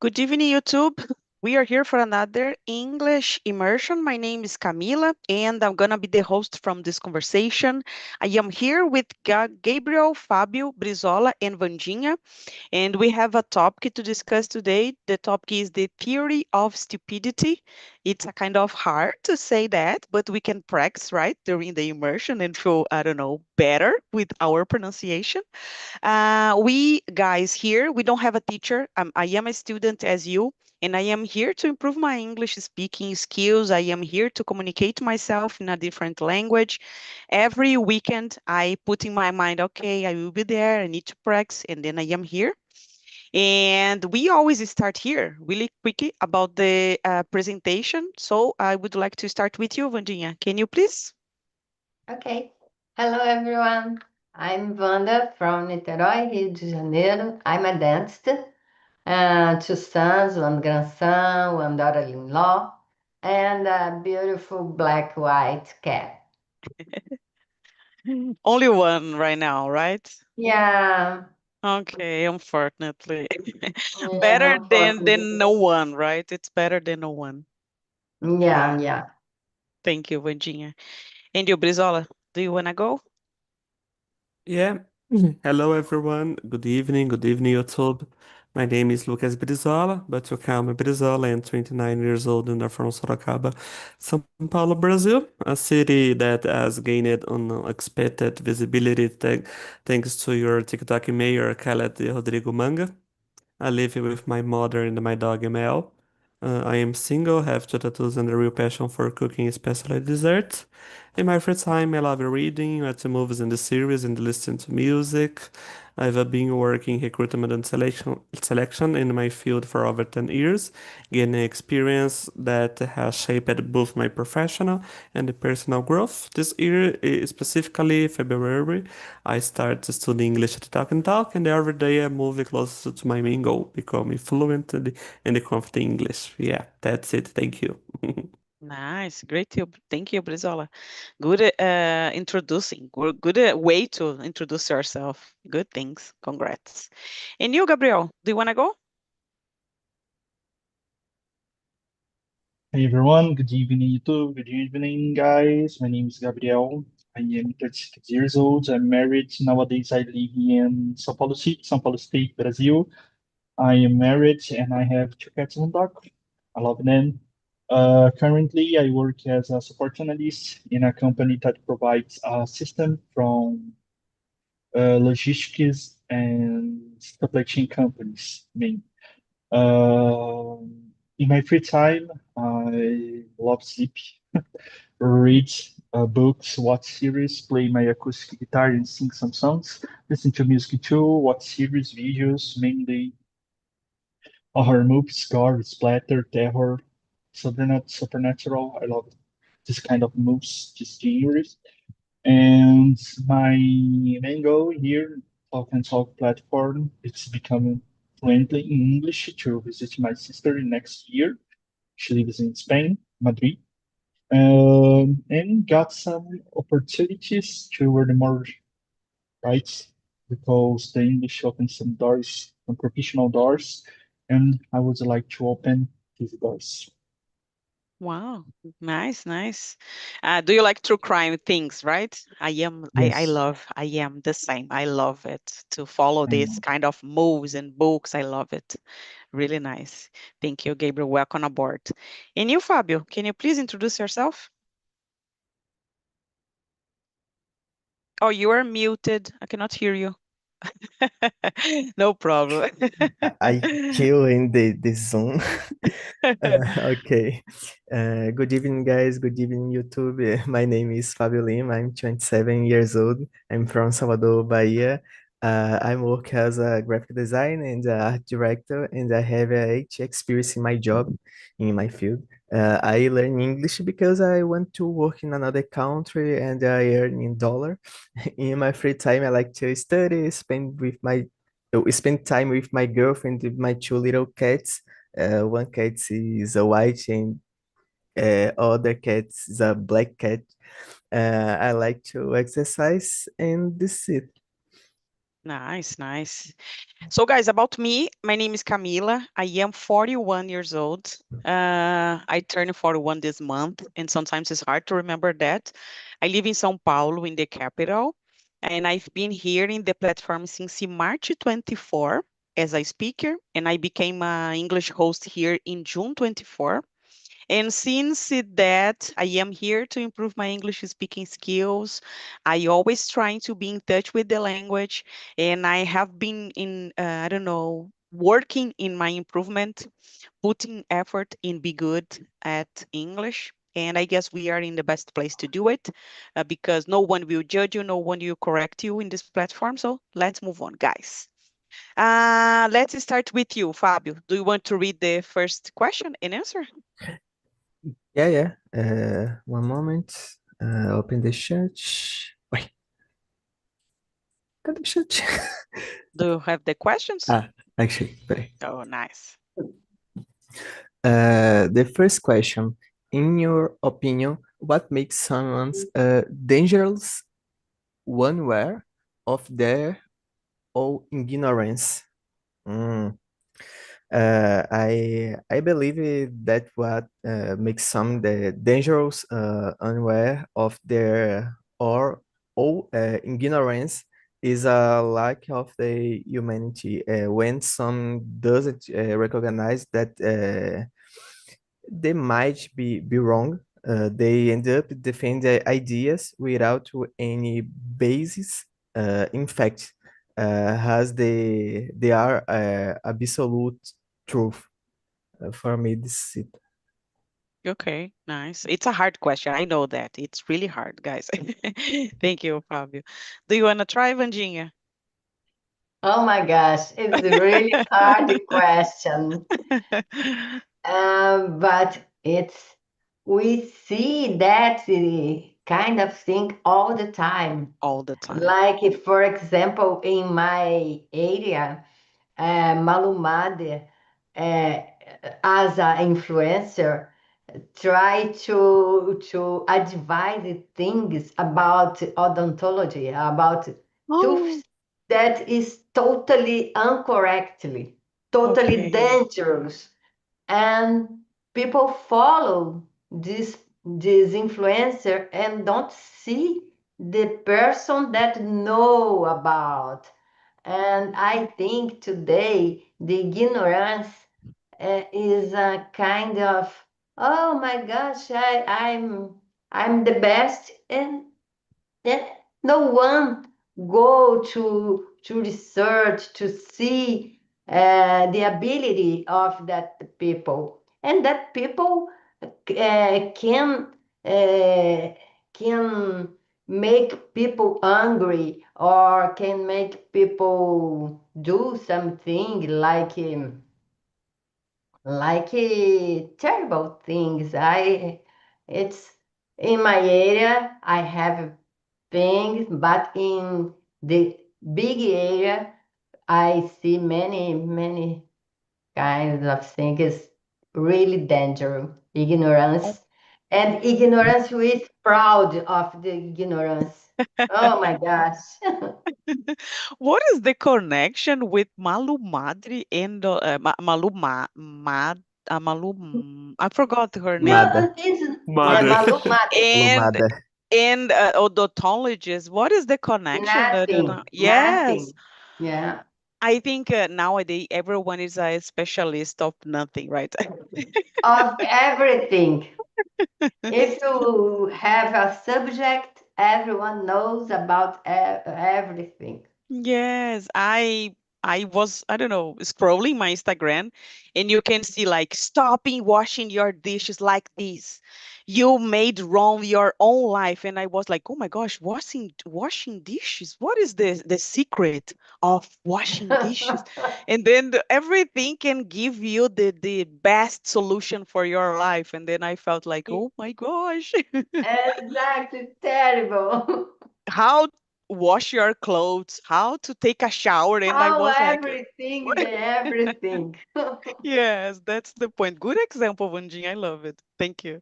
Good evening, YouTube. We are here for another English immersion. My name is Camila, and I'm gonna be the host from this conversation. I am here with Gabriel, Fabio, Brizola, and Vandinha, and we have a topic to discuss today. The topic is the theory of stupidity. It's a kind of hard to say that, but we can practice, right, during the immersion and feel, I don't know, better with our pronunciation. We guys here, we don't have a teacher. I am a student as you, and I am here to improve my English speaking skills. I am here to communicate myself in a different language. Every weekend, I put in my mind, okay, I will be there. I need to practice, and then I am here. And we always start here really quickly about the presentation. So I would like to start with you, Vandinha. Can you please? Okay. Hello, everyone. I'm Wanda from Niterói, Rio de Janeiro. I'm a dentist. Two sons, one grandson, one daughter-in-law, and a beautiful black-white cat. Only one right now, right? Yeah, Okay, unfortunately. yeah, Better than unfortunately. no one, right? It's better than no one. Yeah, Yeah. yeah. Thank you, Vandinha. And you, Brizola, do you wanna go? Yeah. Hello, everyone. Good evening, YouTube. My name is Lucas Brizola, but you call me Brizola. I'm 29 years old and I'm from Sorocaba, São Paulo, Brazil, a city that has gained unexpected visibility thanks to your TikTok mayor, Khaled Rodrigo Manga. I live with my mother and my dog Mel. I am single, have two tattoos and a real passion for cooking, especially desserts. In my free time, I love reading, watching movies and the series, and listening to music. I've been working recruitment and selection in my field for over 10 years, gaining experience that has shaped both my professional and personal growth. This year, specifically February, I started studying English at TALKNTALK, and every day I move closer to my main goal, becoming fluent and confident in English. Yeah, that's it. Thank you. Nice, great. Thank you, Brizola. Good introducing. Good way to introduce yourself. Good things. Congrats. And you, Gabriel, do you wanna go? Hey everyone, good evening YouTube, good evening guys. My name is Gabriel. I am 36 years old. I'm married. Nowadays I live in São Paulo City, São Paulo State, Brazil. I am married and I have two cats and a dog. I love them. Currently I work as a support analyst in a company that provides a system from logistics and supply chain companies. In my free time, I love sleep, read books, watch series, play my acoustic guitar and sing some songs, listen to music too, watch series, videos, mainly horror movies, gore, splatter, terror, supernatural. I love this kind of movies, these genres. And my main goal here, Talk and Talk platform, it's becoming fluently in English to visit my sister next year. She lives in Spain, Madrid, and got some opportunities to learn more, right? Because the English opens some doors, some professional doors, and I would like to open these doors. Wow, nice, nice. Do you like true crime things, right? Yes, I am the same. I love it to follow I this know. kind of moves and books. I love it. Really nice. Thank you, Gabriel. Welcome aboard. And you, Fabio, can you please introduce yourself? Oh, you are muted. I cannot hear you. No problem. I kill in the Zoom. Okay. Good evening, guys. Good evening, YouTube. My name is Fabio Lima. I'm 27 years old. I'm from Salvador, Bahia. I work as a graphic designer and art director, and I have experience in my job, in my field. I learn English because I want to work in another country and I earn in dollar. In my free time, I like to study, spend time with my girlfriend, with my two little cats. One cat is a white and other cat is a black cat. I like to exercise and this is it. Nice, nice. So, guys, about me, my name is Camila. I am 41 years old. I turned 41 this month, and sometimes it's hard to remember that. I live in São Paulo, in the capital, and I've been here in the platform since March 24 as a speaker, and I became an English host here in June 24. And since that, I am here to improve my English speaking skills. I always trying to be in touch with the language, and I have been in, I don't know, working in my improvement, putting effort in be good at English. And I guess we are in the best place to do it because no one will judge you, no one will correct you in this platform. So let's move on, guys. Let's start with you, Fabio. Do you want to read the first question and answer? Yeah, yeah. One moment. Open the chat. Wait, cadê o chat? Do you have the questions? Actually, peraí. Oh, nice. The first question, in your opinion, what makes someone's dangerous unaware of their own ignorance? I believe that what makes some the dangerous unaware of their or all ignorance is a lack of the humanity. When some doesn't recognize that they might be wrong, they end up defending ideas without any basis. In fact, has they are absolute truth. For me, this is it. Okay, nice. It's a hard question. I know that. It's really hard, guys. Thank you, Fabio. Do you want to try, Vandinha? Oh my gosh, it's a really hard question. But we see that kind of thing all the time. All the time. Like, for example, in my area, Malumade, as an influencer, try to advise things about odontology, about Oh, tooth that is totally incorrectly, totally okay. dangerous, and people follow this influencer and don't see the person that know about. And I think today the ignorance is a kind of, oh my gosh, I'm the best, and then no one go to research to see the ability of that people, and that people can uh, can make people angry or can make people do something like terrible things. It's in my area. I have things, but in the big area, I see many kinds of things. It's really dangerous. Oh. Ignorance, and ignorance with proud of the ignorance. Oh my gosh. What is the connection with Malu Madre and Malu I forgot her name. Lumada. No, it's Mother. Malu Mate. And Lumada. odontologist. What is the connection? Nothing, Yes, nothing. Yeah. I think nowadays everyone is a specialist of nothing, right? Of everything. If you have a subject, everyone knows about everything. Yes, I was, I don't know, scrolling my Instagram and you can see like stopping washing your dishes like this. You made wrong your own life. And I was like, oh my gosh, washing dishes. What is the secret of washing dishes? And then everything can give you the best solution for your life. And then I felt like, oh my gosh. Exactly, terrible. How wash your clothes, how to take a shower. And I How was like, everything, the everything. yes, that's the point. Good example, Vanjin. I love it. Thank you.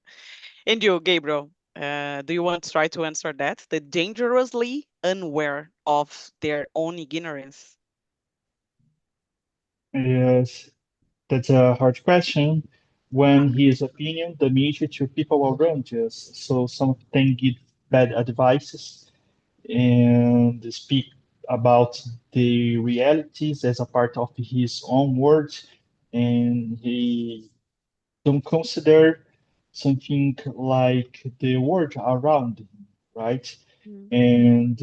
And you, Gabriel? Do you want to try to answer that? The dangerously unaware of their own ignorance. Yes, that's a hard question. When his opinion damage to people around us, so some them give bad advices and speak about the realities as a part of his own words, and he don't consider something like the world around him, right? Mm. And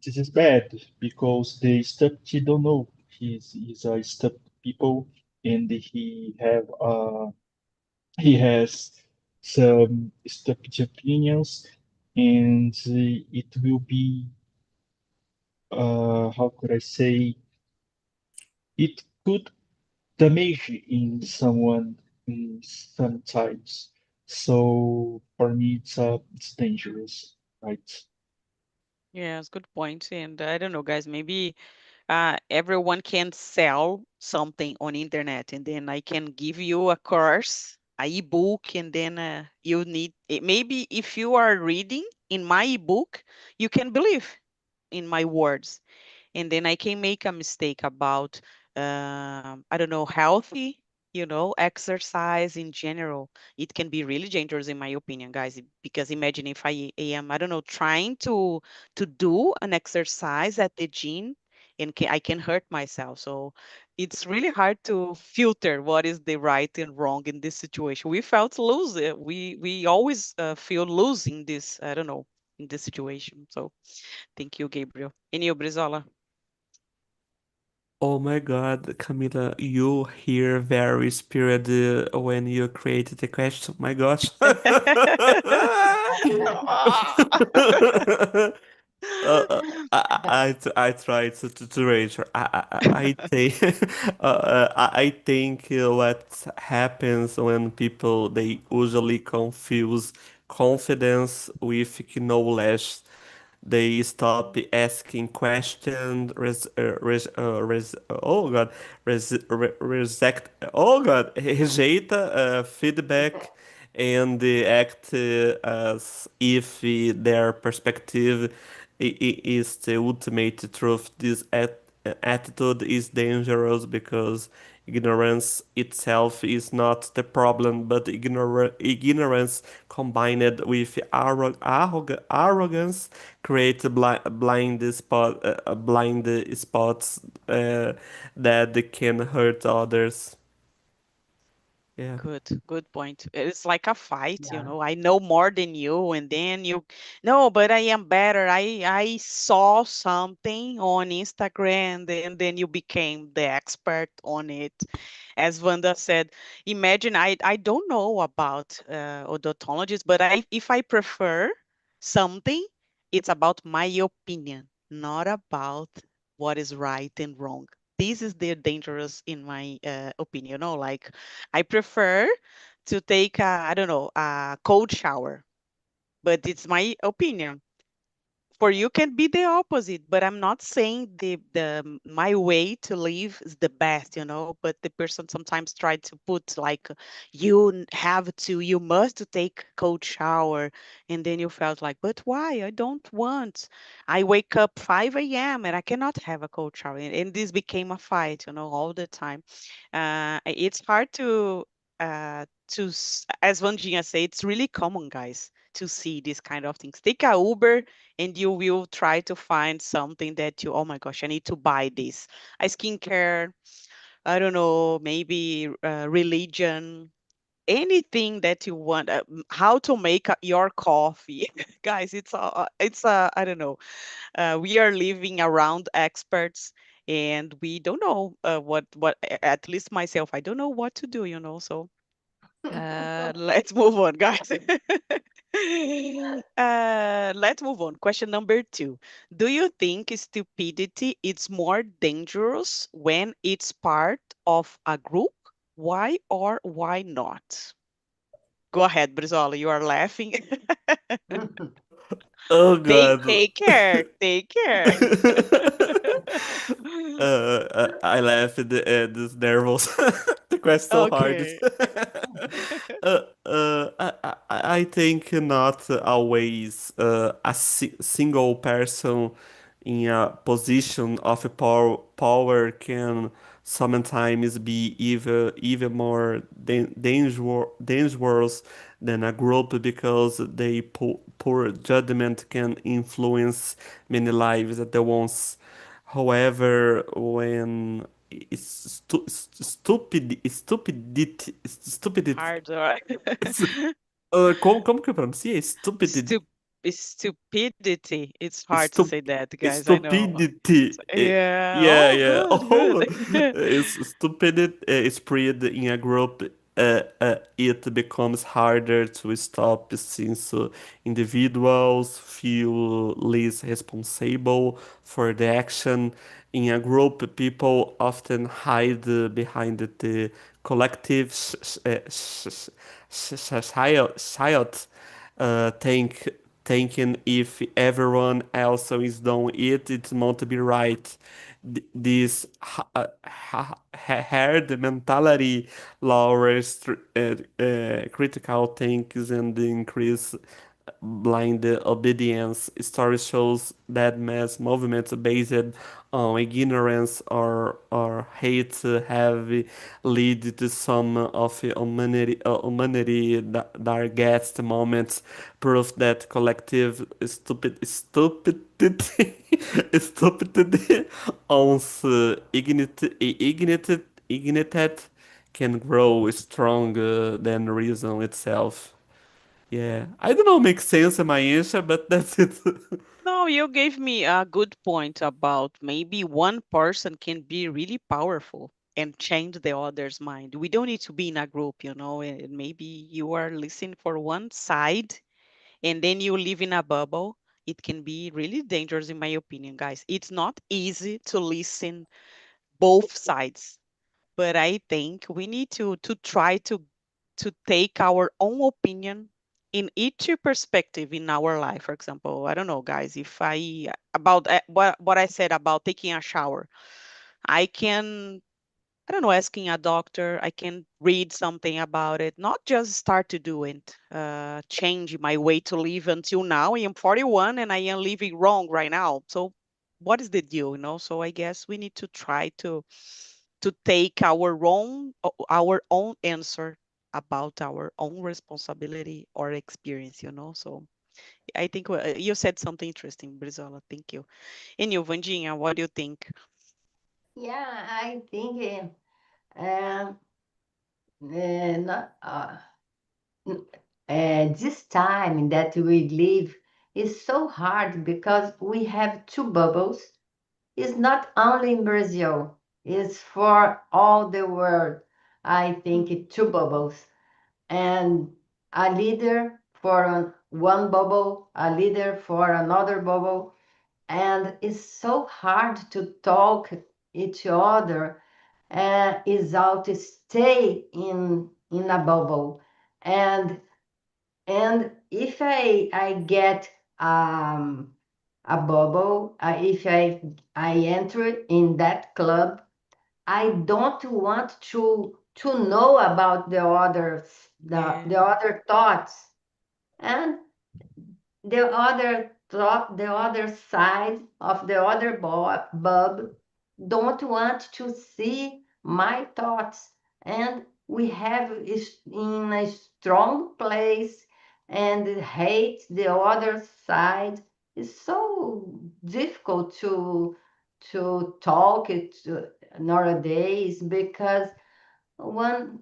this is bad because the stupid don't know he's a stupid people, and he has some stupid opinions, and it will be how could I say, it could damage in someone in sometimes. So for me, it's dangerous, right? Yes, good point. And I don't know, guys, maybe everyone can sell something on internet, and then I can give you a course, a ebook, and then you need maybe if you are reading in my ebook, you can believe in my words, and then I can make a mistake about I don't know, healthy, exercise in general. It can be really dangerous in my opinion, guys, because imagine if I am, I don't know, trying to do an exercise at the gym, and I can hurt myself. So it's really hard to filter what is the right and wrong in this situation. We felt lose it. We always feel losing this, I don't know, in this situation. So thank you, Gabriel. And you, Brizola? Oh my God, Camila, you hear very spirited when you created the question. My gosh. I try to reach her. I think I think what happens when people they usually confuse confidence with knowledge. They stop asking questions, oh God, reject, oh God, rejeita feedback, and act as if their perspective is the ultimate truth. This attitude is dangerous because ignorance itself is not the problem, but ignorance combined with arrogance create blind spots that can hurt others. Yeah. Good point. It's like a fight, Yeah. I know more than you, and then you, no, but I am better. I saw something on Instagram, and then you became the expert on it. As Wanda said, imagine I don't know about odontologists, but if I prefer something, it's about my opinion, not about what is right and wrong. This is the dangerous in my opinion. Like I prefer to take I don't know, a cold shower, but it's my opinion. For you can be the opposite, but I'm not saying the my way to live is the best, but the person sometimes try to put like you must to take cold shower, and then you felt like, but why? I don't want. I wake up 5 a.m. and I cannot have a cold shower, and this became a fight, all the time. It's hard as Vandinha said, it's really common, guys, to see these kind of things. Take a Uber and you will try to find something that you, oh my gosh, I need to buy this. A skincare, I don't know, maybe religion, anything that you want. How to make your coffee, guys. I don't know. We are living around experts, and we don't know what. At least myself, I don't know what to do. So let's move on, guys. Let's move on. Question number 2. Do you think stupidity is more dangerous when it's part of a group? Why or why not? Go ahead, Brizola. You are laughing. Oh take, God. take care. Take care. I laughed at this nervous. The question so hard. Okay. I think not always a single person in a position of power can sometimes be even more dangerous than a group because they poor judgment can influence many lives at the once. However, when stupidity, Hard, right? como que eu pronuncio? Stupidity. Stup Stupidity. It's hard to say that, guys. I know. Stupidity. Yeah. Yeah, Oh, yeah. good, Oh, good. it's stupid spread in a group. It becomes harder to stop since individuals feel less responsible for the action. In a group, people often hide behind the collective shield, think thinking if everyone else is doing it, it won't be right. This herd mentality lowers critical thinking and increase blind obedience. Story shows that mass movements based on ignorance or hate have led to some of humanity darkest moments, proof that collective stupidity stupidity owns ignited can grow stronger than reason itself. Yeah, I don't know, makes sense in my answer, but that's it. No, you gave me a good point about maybe one person can be really powerful and change the other's mind. We don't need to be in a group, and maybe you are listening for one side and then you live in a bubble. It can be really dangerous, in my opinion, guys. It's not easy to listen both sides, but I think we need to try to take our own opinion in each perspective in our life. For example, I don't know, guys, if I about what I said about taking a shower, I can, I don't know, asking a doctor, I can read something about it, not just start to do it, change my way to live. Until now, I am 41 and I am living wrong right now. So what is the deal, So I guess we need to try to take our own answer about our own responsibility or experience, So I think you said something interesting, Brizola. Thank you. And you, Vandinha, what do you think? Yeah, I think um, not, this time that we live is so hard because we have two bubbles. It's not only in Brazil, it's for all the world. I think Mhm. two bubbles. And a leader for one bubble, a leader for another bubble. And it's so hard to talk each other is out to stay in a bubble. And if I get a bubble, if I enter in that club, I don't want to know about the others, the Yeah. other thoughts. And the other thought, the other side of the other bulb don't want to see my thoughts. And we have in a strong place and hate the other side. It's so difficult to talk it nowadays because when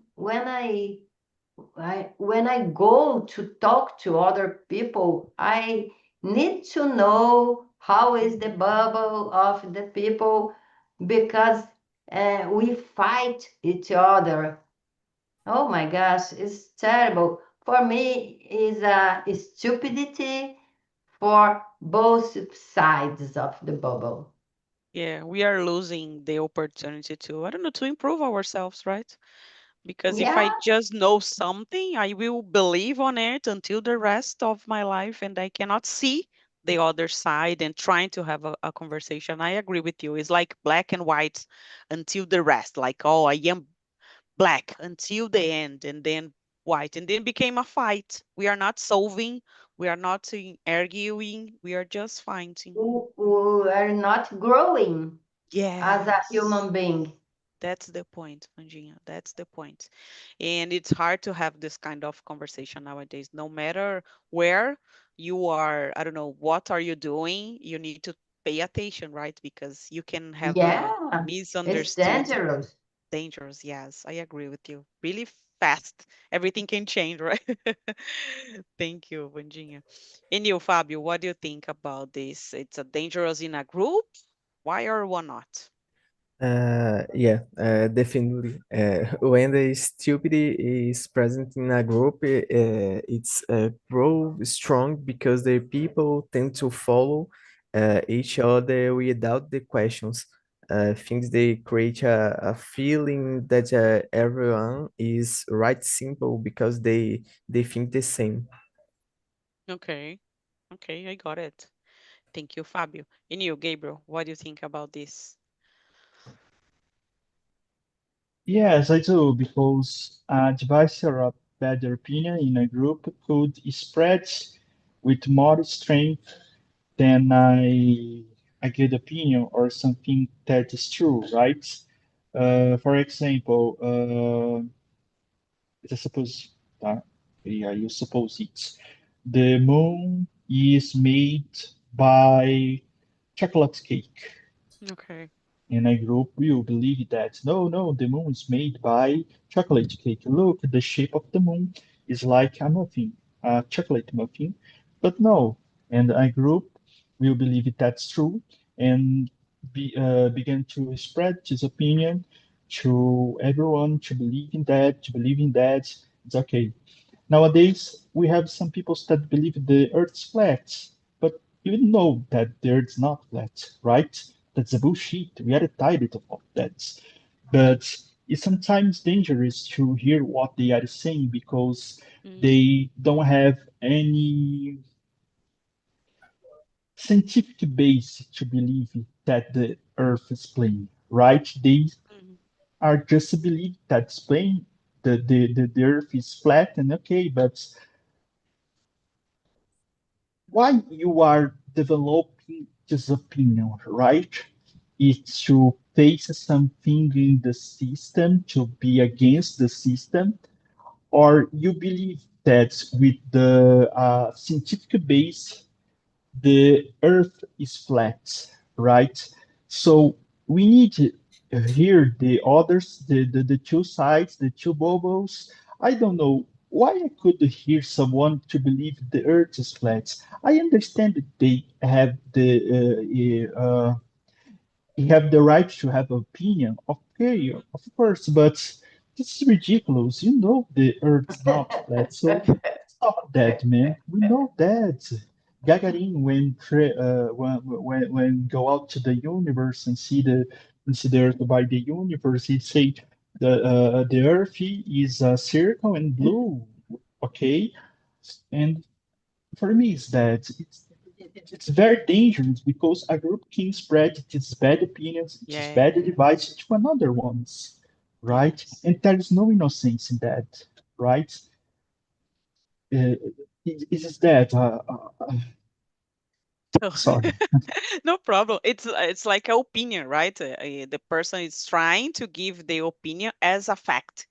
I go to talk to other people, I need to know how is the bubble of the people because we fight each other. Oh my gosh, it's terrible. For me, is a stupidity for both sides of the bubble. Yeah, we are losing the opportunity to, I don't know, to improve ourselves, right? Because if I Yeah, just know something, I will believe on it until the rest of my life, and I cannot see the other side and trying to have a conversation. I agree with you. It's like black and white until the rest, like, oh, I am black until the end. And then white, and then became a fight. We are not solving, we are not arguing, we are just fighting. We are not growing as a Yes. human being. That's the point, Anjinha. That's the point. And it's hard to have this kind of conversation nowadays. No matter where you are, I don't know, what are you doing? You need to pay attention, right? Because you can have a Yeah, it's misunderstood. dangerous. Dangerous. Yes, I agree with you. Really fast. Everything can change, right? Thank you, Vanjinha. And you, Fabio, what do you think about this? It's a dangerous in a group? Why or why not? Yeah, definitely. When the stupidity is present in a group, it's grow strong because the people tend to follow each other without the questions. Things they create a feeling that everyone is right simple because they think the same. Okay. Okay, I got it. Thank you, Fabio. And you, Gabriel, what do you think about this? Yes, I do, because advice or a better opinion in a group could spread with more strength than a good opinion or something that is true, right? For example, let's suppose, yeah, you suppose it. The moon is made by chocolate cake. Okay. And a group will believe that no, the moon is made by chocolate cake. Look, the shape of the moon is like a muffin, a chocolate muffin. But no, and a group will believe that's true and begin to spread this opinion to everyone to believe in that, it's okay. Nowadays, we have some people that believe the Earth's flat, but you know that the Earth's not flat, right? That's a bullshit. We are tired of that. But it's sometimes dangerous to hear what they are saying because Mm, they don't have any scientific base to believe that the Earth is plane, right? They mm, are just to believe that it's plane, the Earth is flat and okay, but why you are developing this opinion, right? It's to face something in the system, to be against the system, or you believe that with the scientific base, the Earth is flat, right? So we need to hear the others, the two sides, the two bubbles. I don't know why I could hear someone to believe the Earth is flat. I understand that they have the right to have opinion. Okay, mhm. of course, but this is ridiculous. You know the Earth's not flat, so stop that, man. We know that. Gagarin when go out to the universe and see the Earth by the universe, he say the Earth is a circle and blue. Okay, and for me is that it's very dangerous because a group can spread its bad opinions, its bad Yeah. advice to another ones, right? Yes. And there is no innocence in that, right? Uh, it is that. Sorry. No problem. It's like an opinion, right? The person is trying to give the opinion as a fact,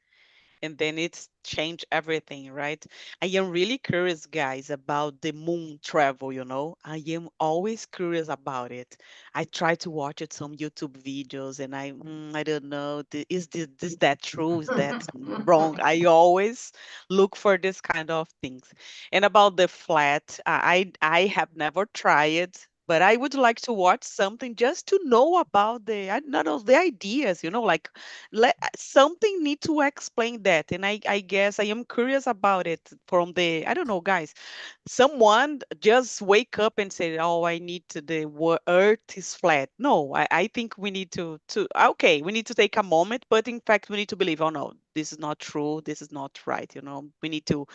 and then it's changed everything, right? I am really curious, guys, about the moon travel, I am always curious about it. I try to watch it some YouTube videos, and I don't know, is that true, is that wrong? I always look for this kind of things. And about the flat, I have never tried, but I would like to watch something just to know about I don't know, the ideas, like something need to explain that. And I guess I am curious about it from I don't know, guys, someone just wake up and say, oh, I need earth is flat. No, I think we need okay, we need to take a moment, but in fact we need to believe, oh no, this is not true, this is not right. We need to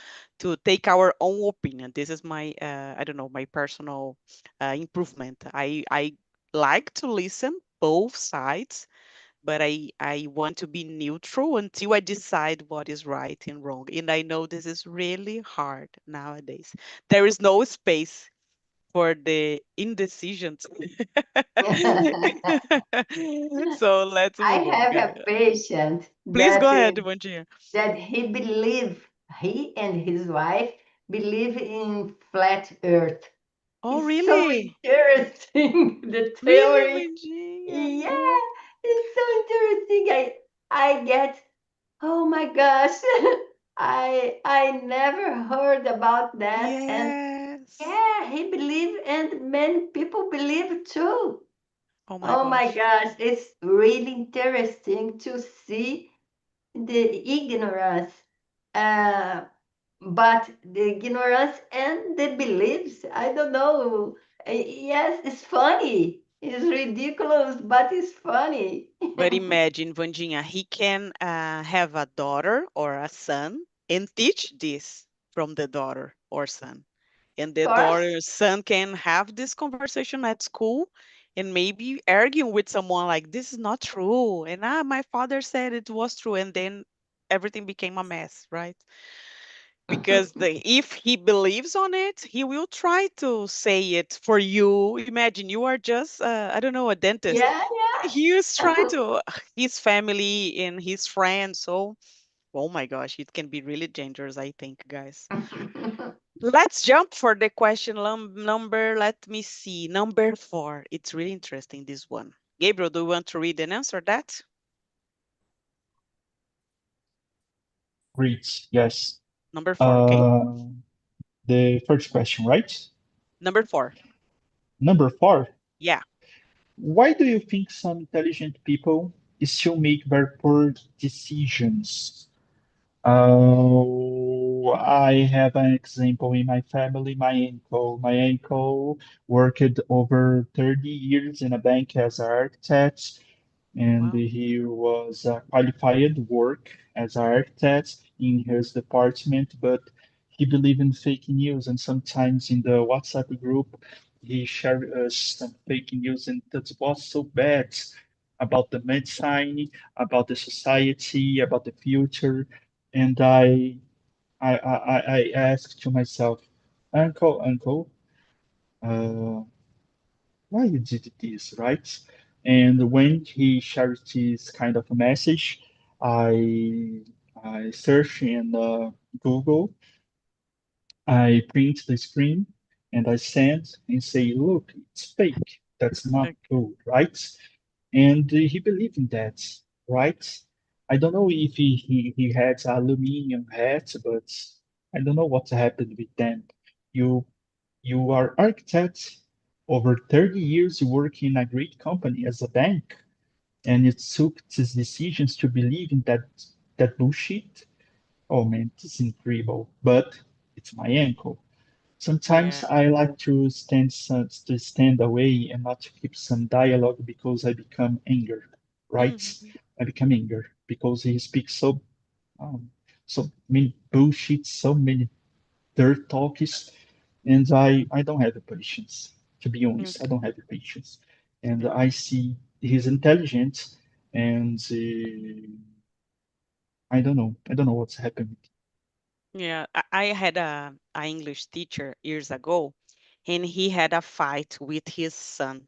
take our own opinion. This is my I don't know, my personal improvement. I like to listen both sides, but I want to be neutral until I decide what is right and wrong. And I know this is really hard nowadays. There is no space for the indecisions. So let's I move on, have a guys. patient Please go that ahead, Vandinha. that he and his wife believe in flat earth. Oh, It's so really? interesting, the Really, theory. Vandinha? Yeah, it's so interesting. I get, oh my gosh, I never heard about that. And Yes. yeah, he believe and many people believe too. Oh my Oh my gosh. gosh, it's really interesting to see the ignorance, uh, but the ignorance and the beliefs. I don't know. Yes, it's funny. It's ridiculous, but it's funny. But imagine, Vandinha, he can have a daughter or a son and teach this from the daughter or son. And the Of course. daughter or son can have this conversation at school and maybe argue with someone like, this is not true. And my father said it was true. And then everything became a mess, right? Because if he believes on it, he will try to say it for you. Imagine you are just I don't know, a dentist. Yeah, He is trying yeah. to his family and his friends. So oh my gosh, it can be really dangerous, I think, guys. Let's jump for the question number, let me see, number 4. It's really interesting, this one. Gabriel, do you want to read and answer that? Great. Yes. Number 4, okay. Uh, the first question, right? Number 4. Number 4. Yeah. Why do you think some intelligent people still make very poor decisions? I have an example in my family. My uncle worked over 30 years in a bank as an architect, and Wow. he was qualified work as an architect in his department, but he believed in fake news, and sometimes in the WhatsApp group he shared us some fake news, and that was so bad about the medicine, about the society, about the future. And I asked to myself, uncle, uh, why you did this, right? And when he shared this kind of a message, I I search in Google, I print the screen, and I send and say, look, it's fake. That's not Okay. good, right? And he believed in that, right? I don't know if he had aluminum hat, but I don't know what happened with them. You you are architect over 30 years, you work in a great company as a bank, and you took these decisions to believe in that bullshit. Oh man, this is incredible. But it's my ankle. Sometimes Yeah. I like to stand away and not to keep some dialogue because I become anger, right? Mhm. I become anger because he speaks um, so many bullshit, so many dirt talks, and I don't have the patience. To be honest, I Okay. don't have the patience, and Yeah. I see he's intelligent, and I don't know what's happening. Yeah. I had a English teacher years ago, and he had a fight with his son.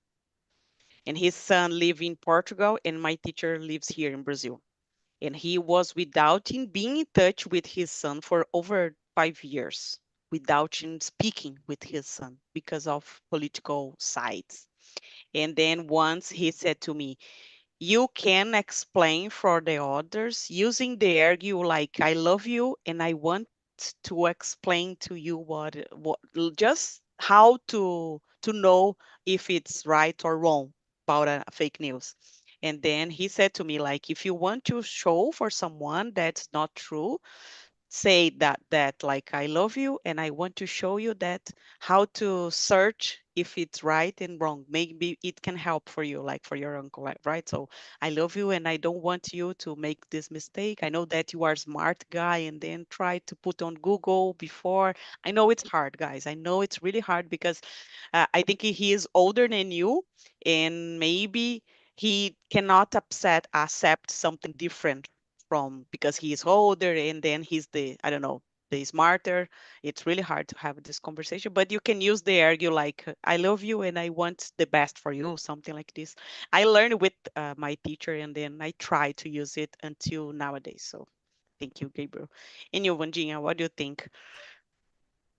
And his son live in Portugal, and my teacher lives here in Brazil. And he was without him being in touch with his son for over 5 years, without him speaking with his son because of political sides. And then once he said to me, you can explain for the others using the argue like I love you and I want to explain to you what just how to know if it's right or wrong about a fake news. And then he said to me like, if you want to show for someone that's not true, say that like I love you and I want to show you that how to search if it's right and wrong. Maybe it can help for you, like for your uncle, like, right? So I love you and I don't want you to make this mistake. I know that you are a smart guy, and then try to put on Google before. I know it's hard, guys. I know it's really hard because I think he is older than you, and maybe he cannot accept something different from because he is older and then he's the, I don't know, the smarter. It's really hard to have this conversation, but you can use the argue like, I love you and I want the best for you, something like this. I learned with my teacher and then I try to use it until nowadays. So thank you, Gabriel. And you, Vandinha, what do you think?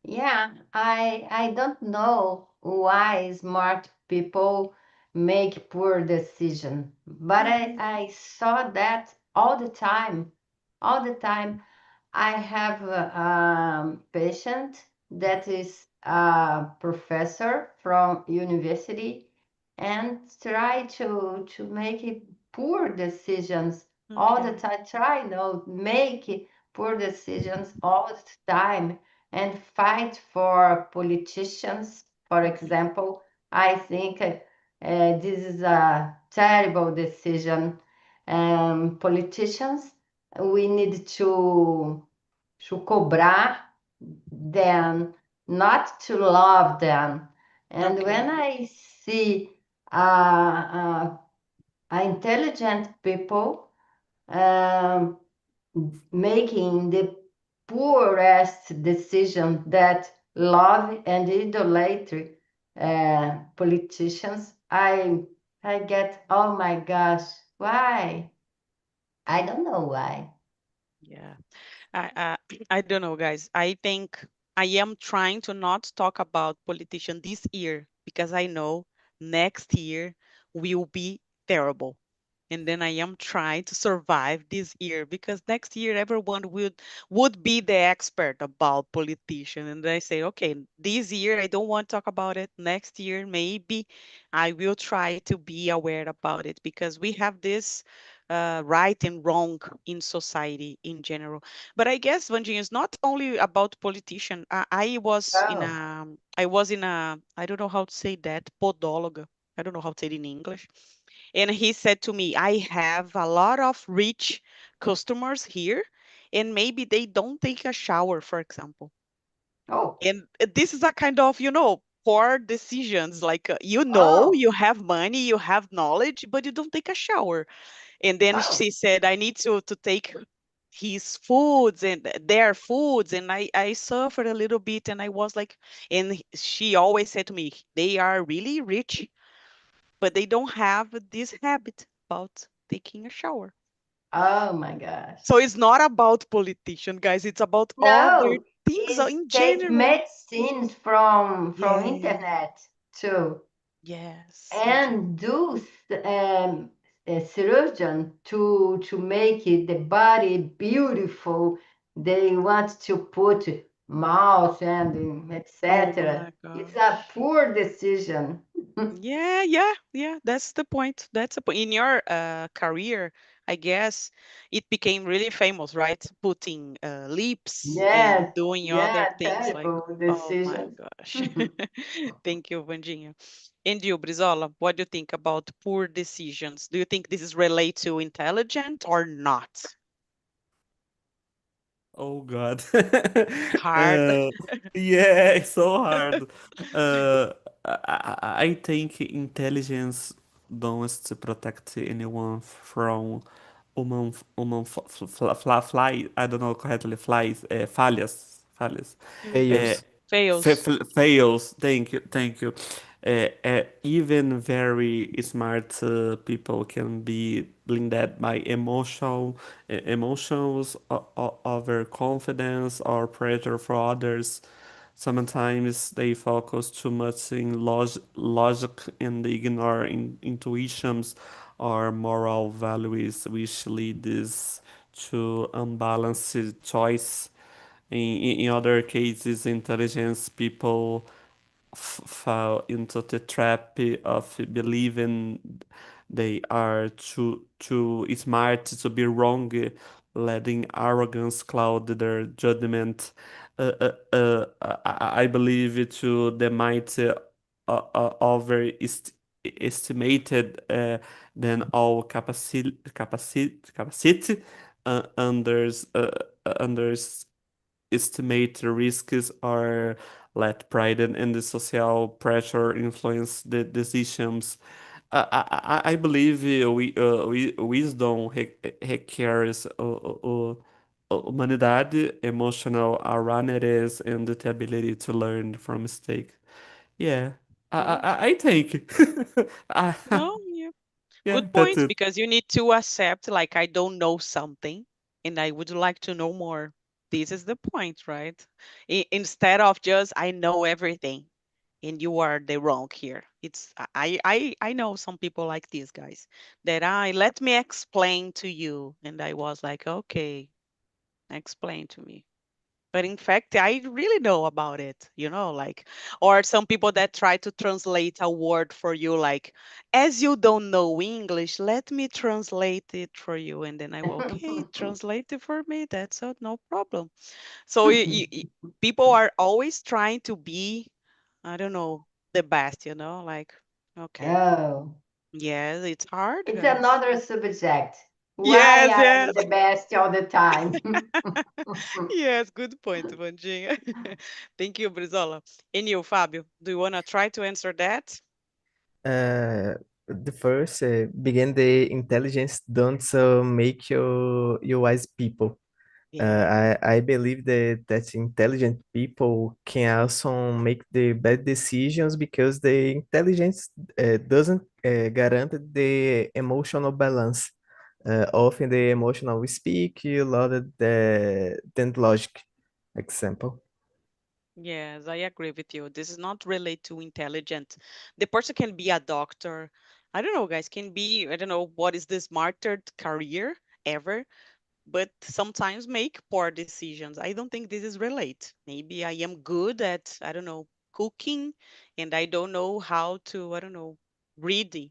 Yeah, I don't know why smart people make poor decision, but I saw that all the time. All the time. I have a patient that is a professor from university and try to make poor decisions all the Okay. time. Try no make poor decisions all the time and fight for politicians. For example, I think this is a terrible decision. Politicians, we need to cobrar them, not to love them. And Okay. when I see uh, intelligent people um, making the poorest decision that love and idolatry politicians, I get, oh my gosh, why? I don't know why. Yeah. I don't know, guys. I think I am trying to not talk about politician this year because I know next year will be terrible. And then I am trying to survive this year because next year everyone would be the expert about politician. And I say, okay, this year I don't want to talk about it. Next year maybe I will try to be aware about it because we have this right and wrong in society in general. But I guess Vandinha is not only about politician. I was in Oh, a I don't know how to say that, podóloga. I don't know how to say it in English. And he said to me, I have a lot of rich customers here, and maybe they don't take a shower, for example. oh, And this is a kind of, poor decisions. Like, oh, you have money, you have knowledge, but you don't take a shower. And then oh. she said, I need to take his foods and their foods. And I suffered a little bit. And I was like, and she always said to me, they are really rich, but they don't have this habit about taking a shower. Oh my gosh. So it's not about politician, guys. It's about other No, things is in take general. medicines from Yeah. internet too, Yes, Vandinha. and do a surgeon to make it the body beautiful. They want to put mouth and Oh etc. my It's a gosh. poor decision. Yeah, yeah, yeah. That's the point. That's the point. In your career, I guess it became really famous, right? Putting lips and Yes, doing other yeah, things like, terrible oh my decision. gosh. Thank you, Vandinha. And you, Brizola, what do you think about poor decisions? Do you think this is related to intelligent or not? Oh God. Hard. Uh, yeah, it's so hard. I think intelligence don't to protect anyone from fly. I don't know correctly. Flies. Falhas. Uh, Fails. Fails. fails. Thank you. Even very smart people can be blinded by emotions, overconfidence, or pressure for others. Sometimes they focus too much in logic and ignore intuitions or moral values, which leads to unbalanced choice. In other cases, intelligence people fall into the trap of believing they are too smart to be wrong, letting arrogance cloud their judgment. I believe to they might overestimated than all capacity unders underestimate the risks or let pride and the social pressure influence the decisions. I believe wisdom requires humanidade, emotional awareness, and the ability to learn from mistake. Yeah, I think. Uh, No, yeah. yeah, Good that's point, it. because you need to accept, like, I don't know something and I would like to know more. This is the point, right? Instead of just, I know everything and you are the wrong here. It's I know some people like these guys that I let me explain to you, and I was like, okay, explain to me. But in fact, I really know about it, like, or some people that try to translate a word for you, like, as you don't know English, let me translate it for you. And then I will, okay, translate it for me. That's no problem. So people are always trying to be, I don't know, the best, like, okay. Oh, Yes, it's hard, it's guys. another subject. Why Yes, I'm yes. the best all the time? Yes, good point, Vandinha. Thank you, Brizola. And you, Fabio, do you want to try to answer that? The first, begin the intelligence don't make you wise people. Yeah. I believe that intelligent people can also make the bad decisions because the intelligence doesn't guarantee the emotional balance. Often the emotional we speak louder than logic. Example. Yes, I agree with you. This is not related to intelligent. The person can be a doctor. I don't know, guys, can be, I don't know what is the smarter career ever, but sometimes make poor decisions. I don't think this is relate. Maybe I am good at, I don't know, cooking, and I don't know how to, I don't know, read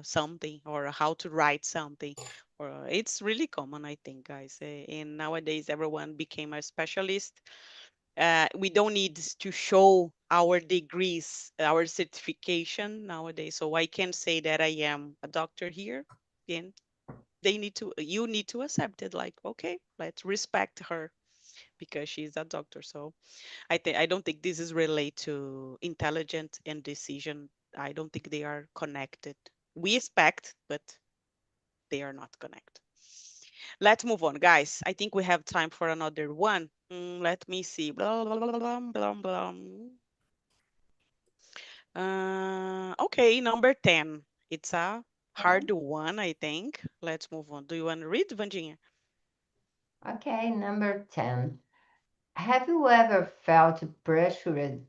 something, or how to write something. Or it's really common, I think, guys. And nowadays, everyone became a specialist. We don't need to show our degrees, our certification nowadays. So I can say that I am a doctor here, and you need to accept it, like, okay, let's respect her because she's a doctor. So I don't think this is related to intelligent and decision. I don't think they are connected. We expect, but they are not connected. Let's move on, guys. I think we have time for another one. Let me see. Blah, blah, blah, blah, blah, blah. Okay, number 10. It's a hard one, I think. Let's move on. Do you want to read, Vandinha? Okay, number 10. Have you ever felt pressured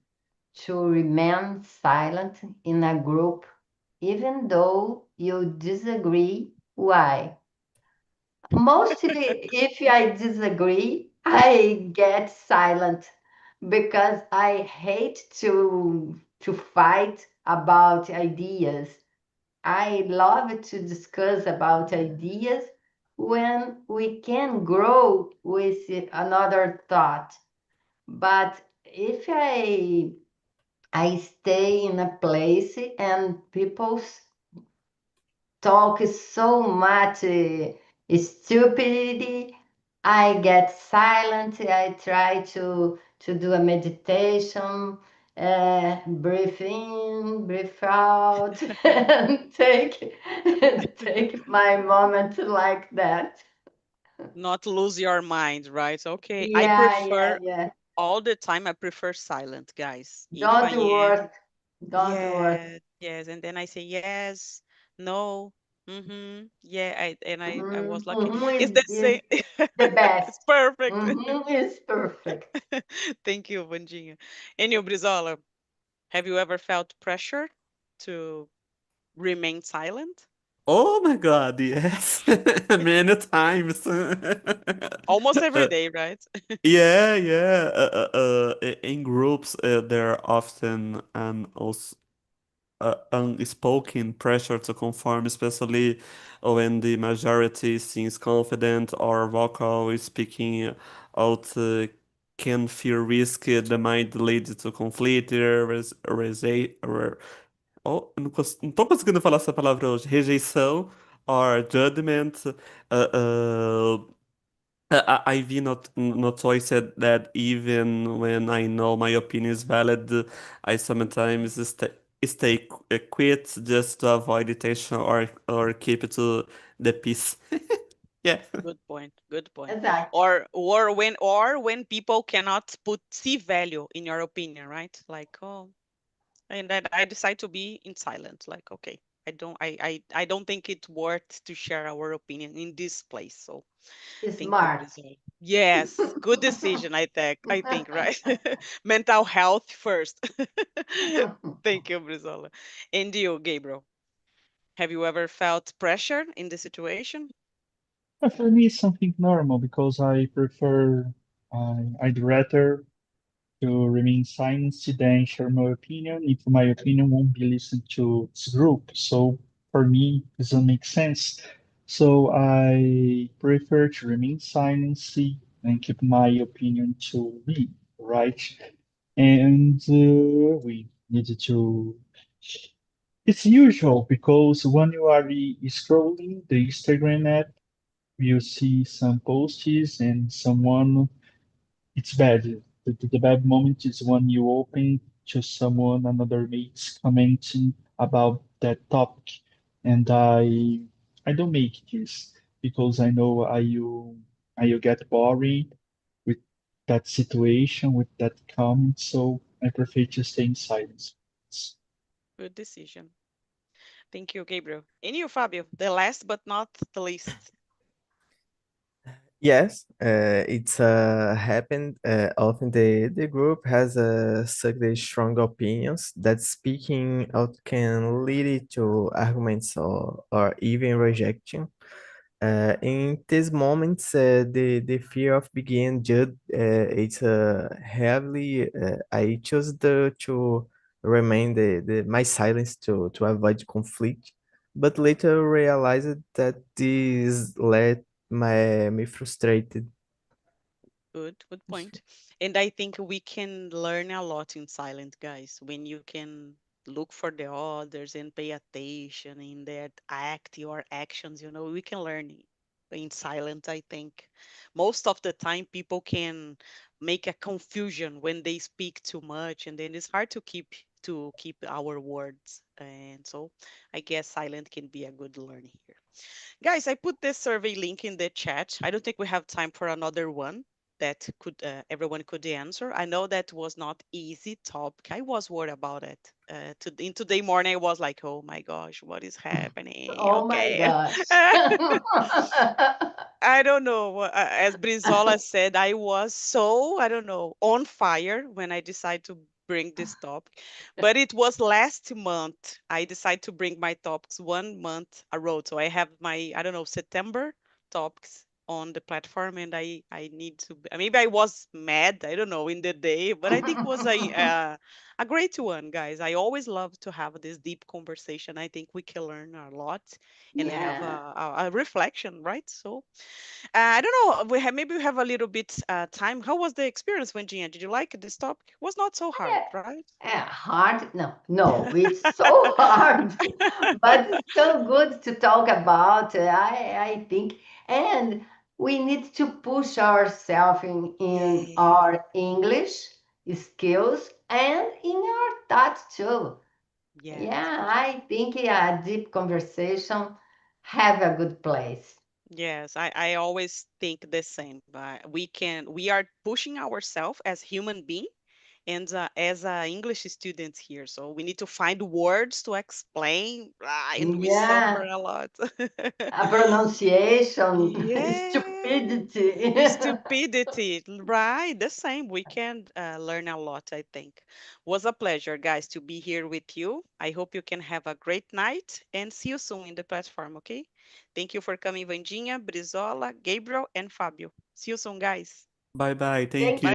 to remain silent in a group even though you disagree? Why? Mostly, if I disagree, I get silent because I hate to fight about ideas. I love to discuss about ideas when we can grow with another thought. But if I stay in a place and people talk so much stupidity, I get silent. I try to do a meditation, breathe in, breathe out, and take my moment like that. Not lose your mind, right? Okay. I Yeah, yeah, prefer yeah. all the time, I prefer silent, guys. If I Don't am, worry. Don't worry. yes, yes, and then I say yes, no, yeah, I was lucky. It's the Is same. the best. It's perfect. Is perfect. Thank you, Vandinha. And you, Brizola, have you ever felt pressure to remain silent? Oh my God, yes, many times. Almost every day, right? Yeah, yeah. In groups, there are often also unspoken pressure to conform, especially when the majority seems confident or vocal. Speaking out can feel risky. The might lead to conflict, oh, não tô conseguindo falar essa palavra hoje. Rejeição or judgment. I've noticed that even when I know my opinion is valid, I sometimes stay quit just to avoid the tension or keep it to the peace. Yeah. Good point. Good point. Exactly. Or when people cannot see value in your opinion, right? Like, oh, and then I decide to be in silent. Like, okay, I don't think it's worth to share our opinion in this place. So thank you, Smart. Brazil. Yes, good decision, I think, right? Mental health first. Thank you, Brizola. And you, Gabriel, have you ever felt pressure in this situation? For me, it's something normal because I prefer, I'd rather to remain silent than share my opinion if my opinion won't be listened to this group. So for me, it doesn't make sense. So I prefer to remain silent and keep my opinion to me, right? And we needed to. It's usual because when you are scrolling the Instagram app, you see some posts and someone it's bad. The bad moment is when you open to someone, another mate's commenting about that topic, and I don't make this because I know I will get boring with that situation, with that comment, so I prefer to stay in silence. Good decision. Thank you, Gabriel. And you, Fabio, the last but not the least. Yes, it's happened often. The group has such a strong opinions that speaking out can lead to arguments or even rejection. In these moments, the fear of being judged it's heavily. I choose to remain my silence to avoid conflict, but later realized that this led me frustrated. Good point. And I think we can learn a lot in silent, guys, when you can look for the others and pay attention in their act, your actions, we can learn in silent, I think. Most of the time, people can make a confusion when they speak too much, and then it's hard to keep our words. And so I guess silent can be a good learn here. Guys, I put this survey link in the chat. I don't think we have time for another one that could everyone could answer. I know that was not easy topic. I was worried about it. In today morning, I was like, oh my gosh, what is happening? Oh my Okay. gosh. I don't know. As Brizola said, I was so, I don't know, on fire when I decided to bring this topic. But it was last month. I decided to bring my topics 1 month a row. So I have my, I don't know, September topics on the platform, and I need to maybe I was mad, I don't know, in the day, but I think it was a great one, guys. I always love to have this deep conversation. I think we can learn a lot and have Yeah. a reflection, right? So I don't know. Maybe we have a little bit time. How was the experience, Wenjinha? Did you like this topic? It was not so hard, right? Hard? No, no, it's so hard, but it's so good to talk about. I think, and we need to push ourselves in Yeah. our English skills and in our thoughts too. Yes, Yeah, for sure. I think a deep conversation have a good place. Yes, I always think the same. We are pushing ourselves as human being and as English students here. So we need to find words to explain, and we suffer Yeah, a lot. a pronunciation, Yeah. stupidity. Stupidity, right? The same. We can learn a lot, I think. Was a pleasure, guys, to be here with you. I hope you can have a great night and see you soon in the platform, okay? Thank you for coming, Vandinha, Brizola, Gabriel, and Fabio. See you soon, guys. Bye bye. Thank Thank you.